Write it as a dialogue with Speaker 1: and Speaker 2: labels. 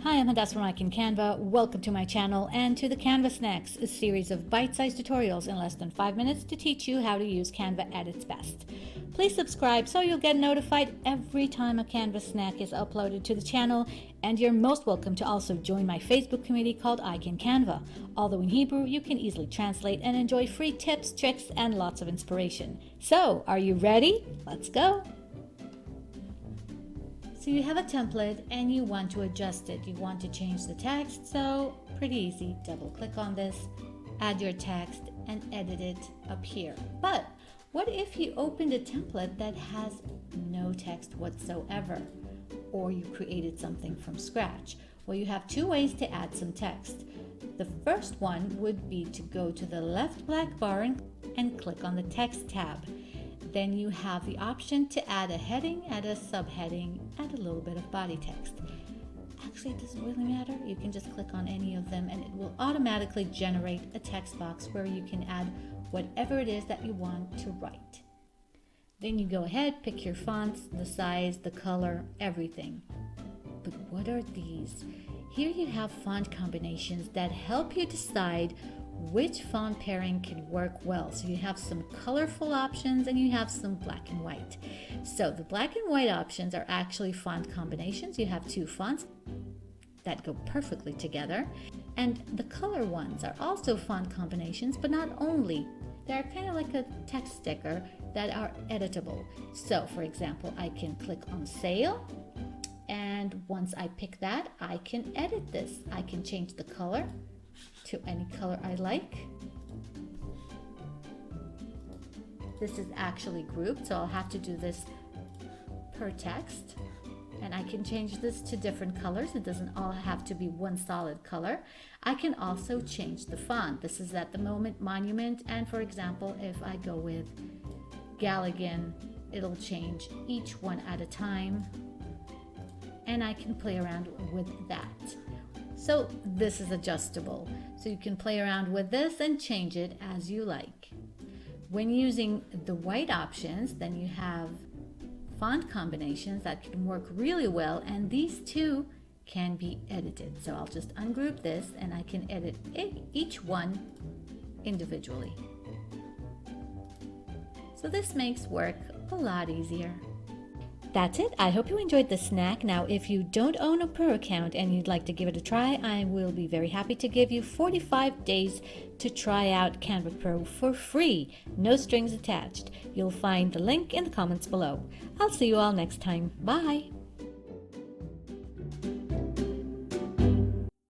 Speaker 1: Hi, I'm Hadas from Canva. Welcome to my channel and to the Canva Snacks, a series of bite-sized tutorials in less than 5 minutes to teach you how to use Canva at its best. Please subscribe so you'll get notified every time a Canva snack is uploaded to the channel, and you're most welcome to also join my Facebook community called Canva. Although in Hebrew, you can easily translate and enjoy free tips, tricks, and lots of inspiration. So, are you ready? Let's go! So you have a template and you want to adjust it. You want to change the text, so pretty easy. Double click on this, add your text, and edit it up here. But what if you opened a template that has no text whatsoever? Or you created something from scratch? Well, you have two ways to add some text. The first one would be to go to the left black bar and click on the text tab. Then you have the option to add a heading, add a subheading, add a little bit of body text. Actually, it doesn't really matter. You can just click on any of them and it will automatically generate a text box where you can add whatever it is that you want to write. Then you go ahead, pick your fonts, the size, the color, everything. But what are these? Here you have font combinations that help you decide which font pairing can work well. So you have some colorful options and you have some black and white. So the black and white options are actually font combinations. You have two fonts that go perfectly together. And the color ones are also font combinations, but not only. They're kind of like a text sticker that are editable. So for example, I can click on sale. And once I pick that, I can edit this. I can change the color to any color I like. This is actually grouped, so I'll have to do this per text. And I can change this to different colors. It doesn't all have to be one solid color. I can also change the font. This is at the moment Monument, and for example, if I go with Galligan, it'll change each one at a time. And I can play around with that. So this is adjustable. So you can play around with this and change it as you like. When using the white options, then you have font combinations that can work really well, and these two can be edited. So I'll just ungroup this and I can edit each one individually. So this makes work a lot easier. That's it. I hope you enjoyed the snack. Now, if you don't own a Pro account and you'd like to give it a try, I will be very happy to give you 45 days to try out Canva Pro for free. No strings attached. You'll find the link in the comments below. I'll see you all next time. Bye.